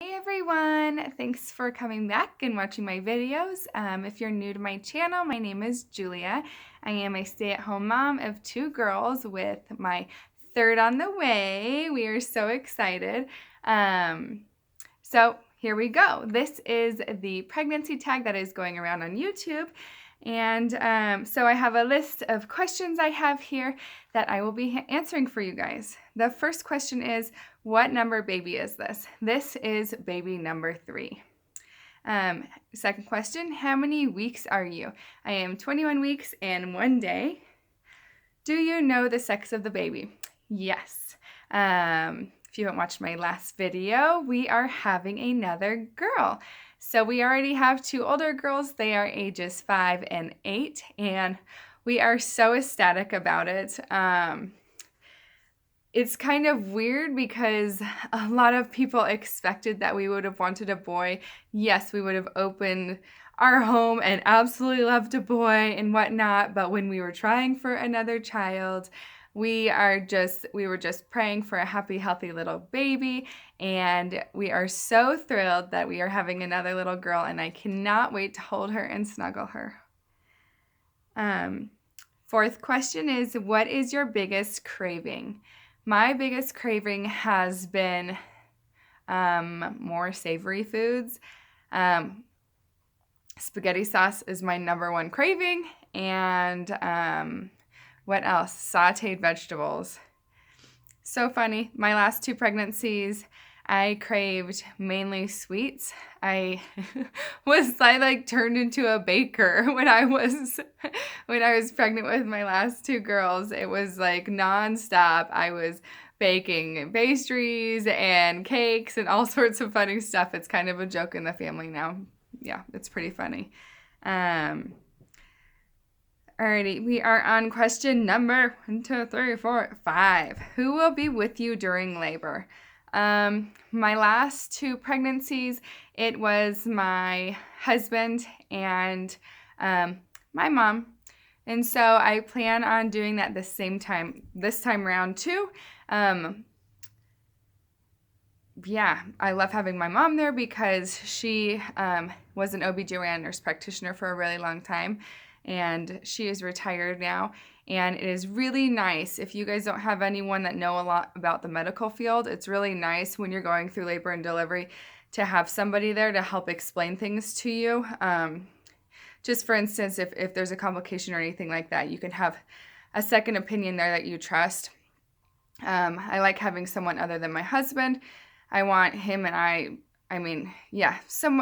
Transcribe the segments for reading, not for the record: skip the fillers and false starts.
Hey everyone, thanks for coming back and watching my videos. If you're new to my channel, my name is Julia. I am a stay-at-home mom of 2 girls with my third on the way. We are so excited. So here we go. This is the pregnancy tag that is going around on YouTube. And so I have a list of questions I have here that I will be answering for you guys. The first question is, what number baby is this? This is baby number 3. Second question, how many weeks are you? I am 21 weeks and 1 day. Do you know the sex of the baby? Yes. If you haven't watched my last video, we are having another girl. So we already have 2 older girls. They are ages 5 and 8, and we are so ecstatic about it. It's kind of weird because a lot of people expected that we would have wanted a boy. Yes, we would have opened our home and absolutely loved a boy and whatnot, but when we were trying for another child, we were just praying for a happy, healthy little baby, and we are so thrilled that we are having another little girl, and I cannot wait to hold her and snuggle her. Fourth question is, what is your biggest craving? My biggest craving has been more savory foods. Spaghetti sauce is my number 1 craving, and what else? Sauteed vegetables. So funny. My last 2 pregnancies, I craved mainly sweets. I turned into a baker when I was pregnant with my last 2 girls. It was like nonstop. I was baking pastries and cakes and all sorts of funny stuff. It's kind of a joke in the family now. Yeah, it's pretty funny. Alrighty, we are on question number 1, 2, 3, 4, 5. Who will be with you during labor? My last 2 pregnancies, it was my husband and my mom. And so I plan on doing that this time around too. Yeah, I love having my mom there because she was an OB/GYN nurse practitioner for a really long time, and she is retired now. And it is really nice, if you guys don't have anyone that know a lot about the medical field, it's really nice when you're going through labor and delivery to have somebody there to help explain things to you. Just for instance, if there's a complication or anything like that, you can have a second opinion there that you trust. I like having someone other than my husband. I want him and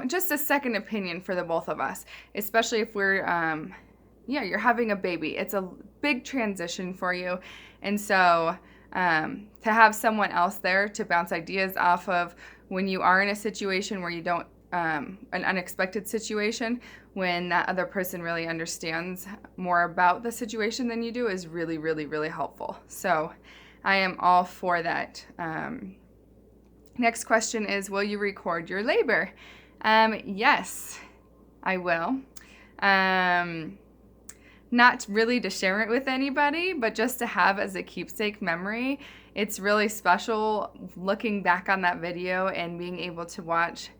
just a second opinion for the both of us, especially if we're, you're having a baby. It's a big transition for you. And so to have someone else there to bounce ideas off of when you are in a situation where you don't, an unexpected situation, when that other person really understands more about the situation than you do is really, really, really helpful. So I am all for that. Next question is, will you record your labor? Yes, I will. Not really to share it with anybody, but just to have as a keepsake memory. It's really special looking back on that video and being able to watch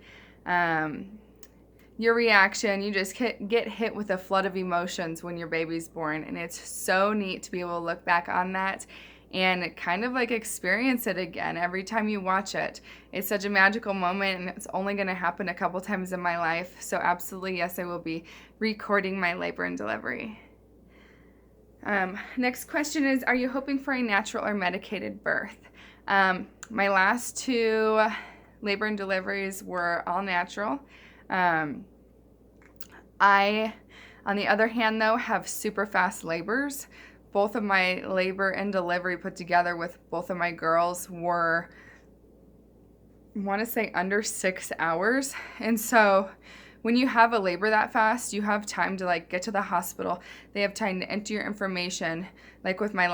your reaction. You just get hit with a flood of emotions when your baby's born, and it's so neat to be able to look back on that and kind of like experience it again every time you watch it. It's such a magical moment, and it's only going to happen a couple times in my life. So absolutely, yes, I will be recording my labor and delivery. Next question is, are you hoping for a natural or medicated birth? My last 2 labor and deliveries were all natural. I, on the other hand, though, have super fast labors. Both of my labor and delivery put together with both of my girls were, I want to say, under 6 hours. And so when you have a labor that fast, you have time to get to the hospital. They have time to enter your information. Like with my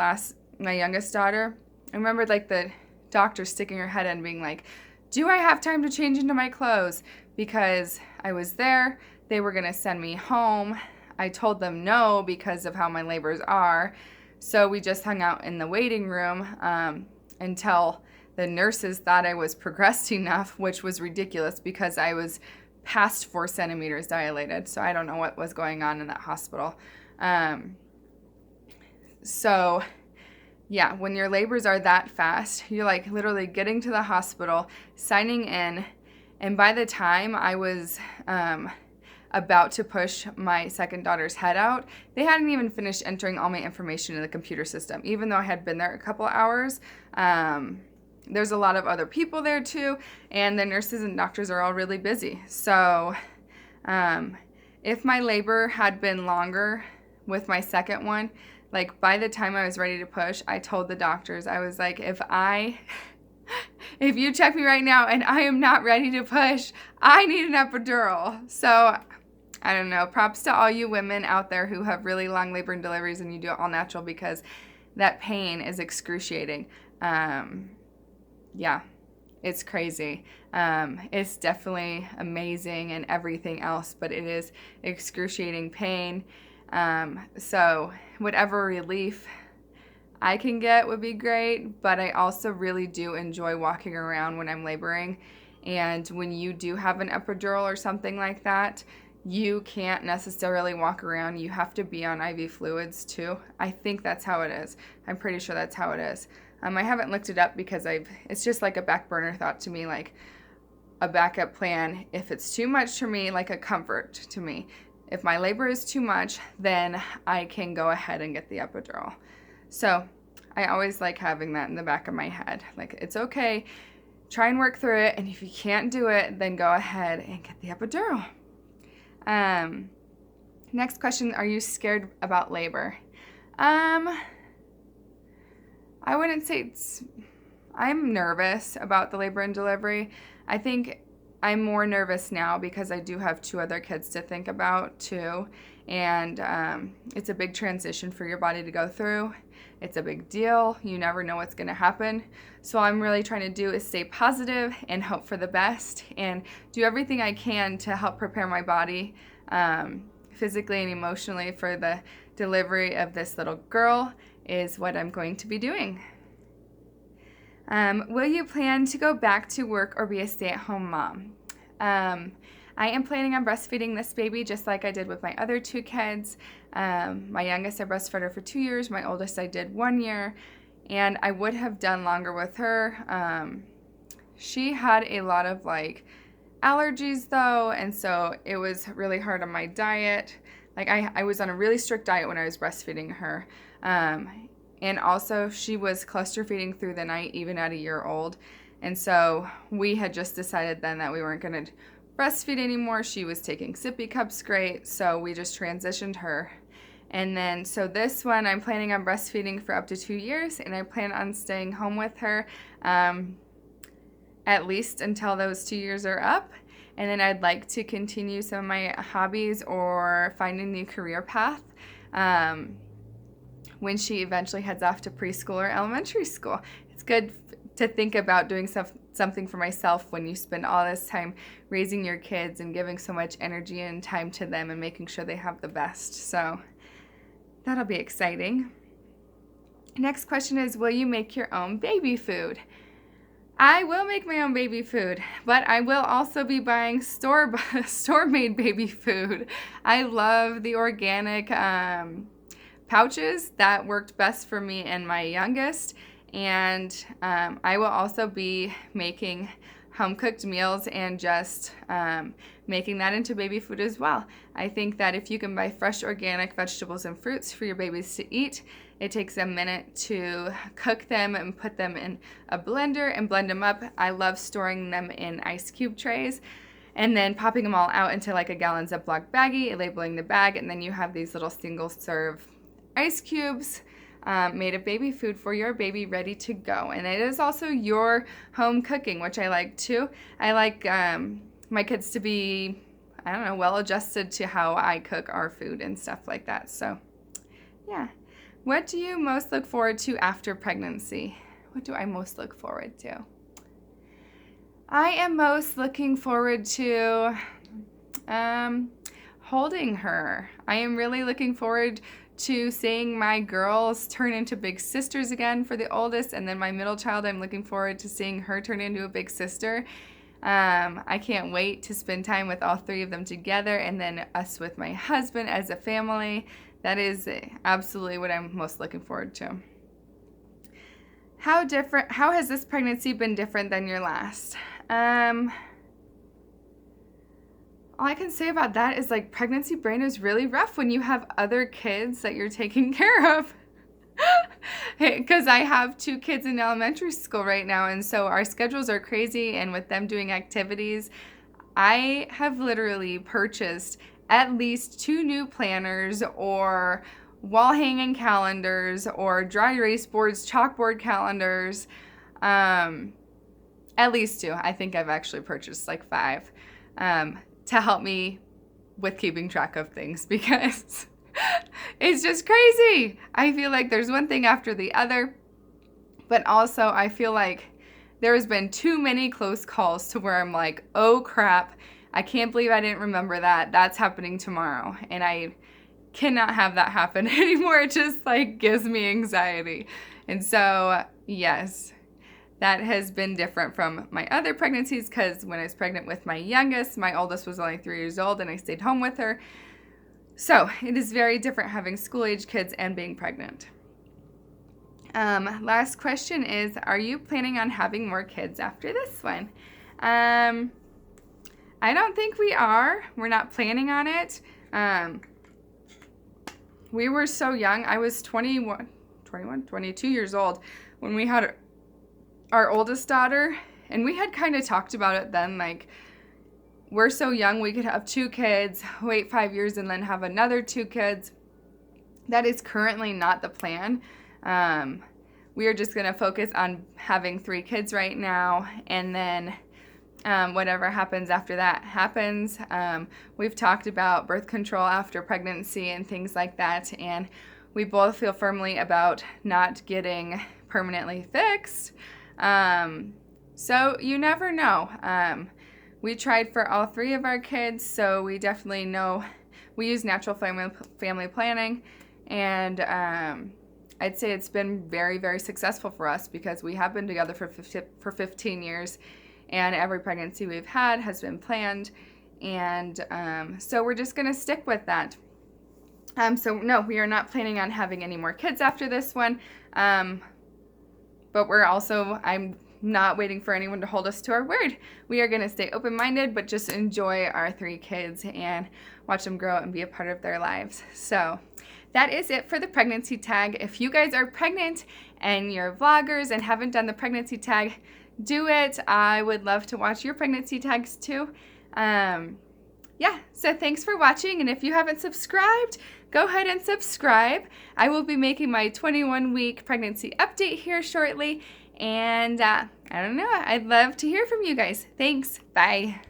youngest daughter, I remember the doctor sticking her head in being like, do I have time to change into my clothes? Because I was there, they were gonna send me home. I told them no because of how my labors are. So we just hung out in the waiting room until the nurses thought I was progressed enough, which was ridiculous because I was past 4 centimeters dilated. So I don't know what was going on in that hospital. So yeah, when your labors are that fast, you're like literally getting to the hospital, signing in, and by the time I was about to push my second daughter's head out, they hadn't even finished entering all my information in the computer system. Even though I had been there a couple hours, there's a lot of other people there too, and the nurses and doctors are all really busy. So if my labor had been longer with my second one, like by the time I was ready to push, I told the doctors, I was like, if you check me right now and I am not ready to push, I need an epidural. So I don't know, props to all you women out there who have really long labor and deliveries and you do it all natural, because that pain is excruciating. Yeah, it's crazy. It's definitely amazing and everything else, but it is excruciating pain. So whatever relief I can get would be great, but I also really do enjoy walking around when I'm laboring. And when you do have an epidural or something like that, you can't necessarily walk around. You have to be on IV fluids too. I think that's how it is. I'm pretty sure that's how it is. I haven't looked it up because it's just like a back burner thought to me, like a backup plan. If it's too much for me, like a comfort to me. If my labor is too much, then I can go ahead and get the epidural. So I always like having that in the back of my head. Like, it's okay, try and work through it, and if you can't do it, then go ahead and get the epidural. Next question, are you scared about labor? I wouldn't say I'm nervous about the labor and delivery. I think I'm more nervous now because I do have 2 other kids to think about too, and it's a big transition for your body to go through. It's a big deal. You never know what's going to happen. So all I'm really trying to do is stay positive and hope for the best and do everything I can to help prepare my body physically and emotionally for the delivery of this little girl is what I'm going to be doing. Will you plan to go back to work or be a stay-at-home mom? I am planning on breastfeeding this baby just like I did with my other 2 kids. My youngest I breastfed her for 2 years. My oldest I did 1 year. And I would have done longer with her. She had a lot of like allergies though, and so it was really hard on my diet. Like I was on a really strict diet when I was breastfeeding her. And also she was cluster feeding through the night even at 1 year old. And so we had just decided then that we weren't going to breastfeed anymore. She was taking sippy cups great, so we just transitioned her. And then so this one I'm planning on breastfeeding for up to 2 years, and I plan on staying home with her at least until those 2 years are up. And then I'd like to continue some of my hobbies or find a new career path when she eventually heads off to preschool or elementary school. It's good to think about doing something for myself when you spend all this time raising your kids and giving so much energy and time to them and making sure they have the best. So that'll be exciting. Next question is, will you make your own baby food? I will make my own baby food, but I will also be buying store-made baby food. I love the organic pouches. That worked best for me and my youngest. And I will also be making home-cooked meals and just making that into baby food as well. I think that if you can buy fresh organic vegetables and fruits for your babies to eat, it takes a minute to cook them and put them in a blender and blend them up. I love storing them in ice cube trays and then popping them all out into like a gallon Ziploc baggie, labeling the bag, and then you have these little single-serve ice cubes made of baby food for your baby ready to go. And it is also your home cooking, which I like too. I like my kids to be, I don't know, well adjusted to how I cook our food and stuff like that. So yeah. What do you most look forward to after pregnancy? What do I most look forward to? I am most looking forward to holding her. I am really looking forward to seeing my girls turn into big sisters again for the oldest, and then my middle child, I'm looking forward to seeing her turn into a big sister. I can't wait to spend time with all three of them together, and then us with my husband as a family. That is absolutely what I'm most looking forward to. How has this pregnancy been different than your last? All I can say about that is, like, pregnancy brain is really rough when you have other kids that you're taking care of. Because I have 2 kids in elementary school right now, and so our schedules are crazy, and with them doing activities, I have literally purchased at least 2 new planners or wall hanging calendars or dry erase boards, chalkboard calendars. At least 2. I think I've actually purchased like 5 to help me with keeping track of things, because it's just crazy. I feel like there's one thing after the other, but also I feel like there's been too many close calls to where I'm like, oh crap, I can't believe I didn't remember that. That's happening tomorrow. And I cannot have that happen anymore. It just like gives me anxiety. And so, yes, that has been different from my other pregnancies, because when I was pregnant with my youngest, my oldest was only 3 years old and I stayed home with her. So it is very different having school-age kids and being pregnant. Last question is, are you planning on having more kids after this one? I don't think we are. We're not planning on it. We were so young. I was 22 years old when we had our oldest daughter, and we had kind of talked about it then, like, we're so young, we could have 2 kids, wait 5 years, and then have another 2 kids. That is currently not the plan. We are just going to focus on having 3 kids right now, and then whatever happens after that happens. We've talked about birth control after pregnancy and things like that, and we both feel firmly about not getting permanently fixed. So you never know. We tried for all 3 of our kids, so we definitely know. We use natural family planning, and I'd say it's been very, very successful for us, because we have been together for 15 years, and every pregnancy we've had has been planned, and so we're just going to stick with that. So no, we are not planning on having any more kids after this one, but I'm not waiting for anyone to hold us to our word. We are going to stay open-minded, but just enjoy our 3 kids and watch them grow and be a part of their lives. So that is it for the pregnancy tag. If you guys are pregnant and you're vloggers and haven't done the pregnancy tag, do it. I would love to watch your pregnancy tags too. Yeah, so thanks for watching, and if you haven't subscribed, go ahead and subscribe. I will be making my 21-week pregnancy update here shortly, and I don't know, I'd love to hear from you guys. Thanks. Bye.